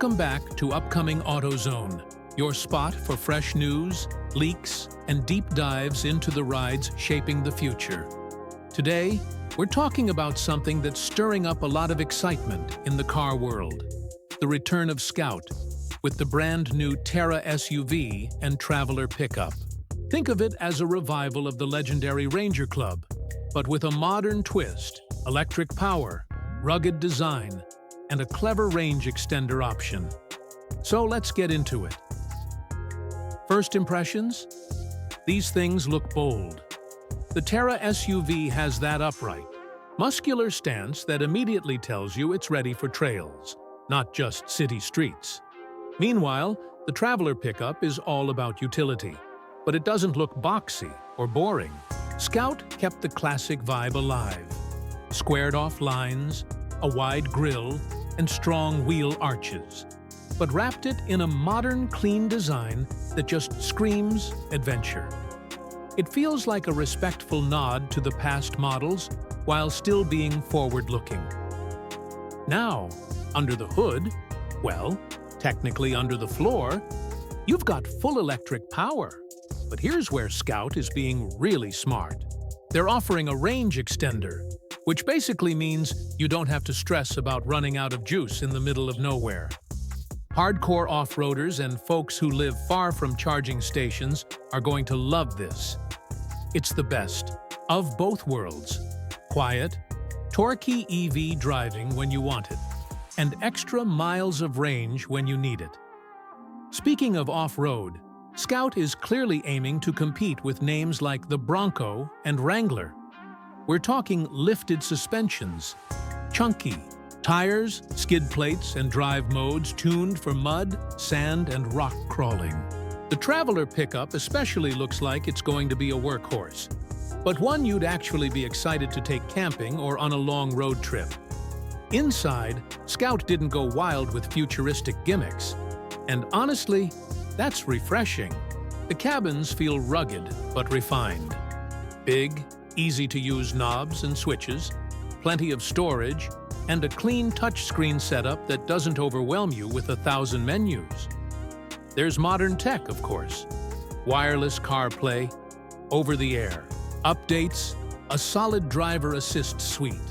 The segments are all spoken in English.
Welcome back to Upcoming AutoZone, your spot for fresh news, leaks, and deep dives into the rides shaping the future. Today, we're talking about something that's stirring up a lot of excitement in the car world: the return of Scout, with the brand new Terra SUV and Traveler pickup. Think of it as a revival of the legendary Ranger Club, but with a modern twist, electric power, rugged design, and a clever range extender option. So let's get into it. First impressions? These things look bold. The Terra SUV has that upright, muscular stance that immediately tells you it's ready for trails, not just city streets. Meanwhile, the Traveler pickup is all about utility, but it doesn't look boxy or boring. Scout kept the classic vibe alive. Squared-off lines, a wide grille, and strong wheel arches, but wrapped it in a modern, clean design that just screams adventure. It feels like a respectful nod to the past models while still being forward-looking. Now, under the hood, well, technically under the floor, you've got full electric power. But here's where Scout is being really smart. They're offering a range extender, which basically means you don't have to stress about running out of juice in the middle of nowhere. Hardcore off-roaders and folks who live far from charging stations are going to love this. It's the best of both worlds: quiet, torquey EV driving when you want it, and extra miles of range when you need it. Speaking of off-road, Scout is clearly aiming to compete with names like the Bronco and Wrangler. We're talking lifted suspensions, chunky tires, skid plates, and drive modes tuned for mud, sand, and rock crawling. The Traveler pickup especially looks like it's going to be a workhorse, but one you'd actually be excited to take camping or on a long road trip. Inside, Scout didn't go wild with futuristic gimmicks, and honestly, that's refreshing. The cabins feel rugged but refined. Big, easy-to-use knobs and switches, plenty of storage, and a clean touchscreen setup that doesn't overwhelm you with 1,000 menus. There's modern tech, of course: wireless CarPlay, over-the-air, updates, a solid driver assist suite.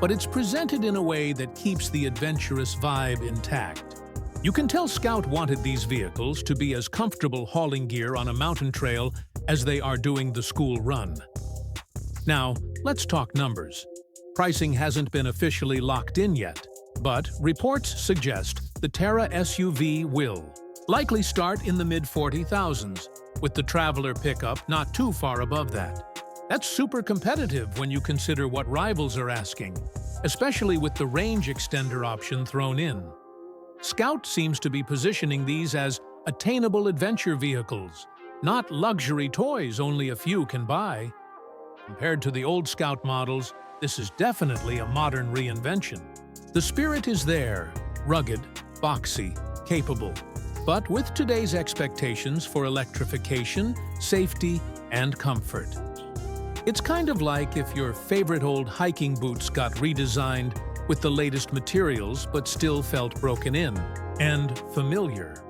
But it's presented in a way that keeps the adventurous vibe intact. You can tell Scout wanted these vehicles to be as comfortable hauling gear on a mountain trail as they are doing the school run. Now, let's talk numbers. Pricing hasn't been officially locked in yet, but reports suggest the Terra SUV will likely start in the mid-40,000s, with the Traveler pickup not too far above that. That's super competitive when you consider what rivals are asking, especially with the range extender option thrown in. Scout seems to be positioning these as attainable adventure vehicles, not luxury toys only a few can buy. Compared to the old Scout models, this is definitely a modern reinvention. The spirit is there: rugged, boxy, capable, but with today's expectations for electrification, safety, and comfort. It's kind of like if your favorite old hiking boots got redesigned with the latest materials but still felt broken in and familiar.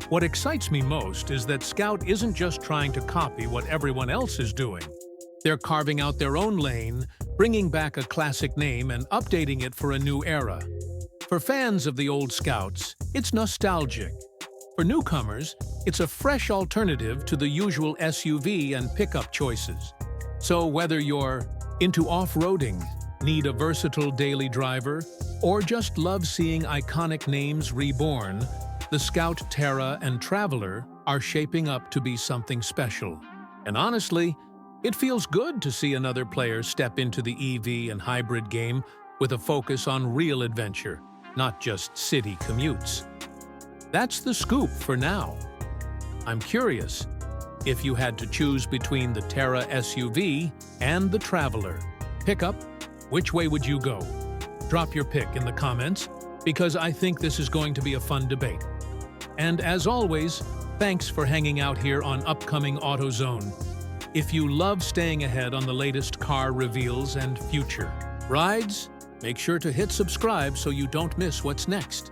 What excites me most is that Scout isn't just trying to copy what everyone else is doing. They're carving out their own lane, bringing back a classic name and updating it for a new era. For fans of the old Scouts, it's nostalgic. For newcomers, it's a fresh alternative to the usual SUV and pickup choices. So whether you're into off-roading, need a versatile daily driver, or just love seeing iconic names reborn, the Scout, Terra, and Traveler are shaping up to be something special. And honestly, it feels good to see another player step into the EV and hybrid game with a focus on real adventure, not just city commutes. That's the scoop for now. I'm curious, if you had to choose between the Terra SUV and the Traveler pickup, which way would you go? Drop your pick in the comments, because I think this is going to be a fun debate. And as always, thanks for hanging out here on Upcoming AutoZone. If you love staying ahead on the latest car reveals and future rides, make sure to hit subscribe so you don't miss what's next.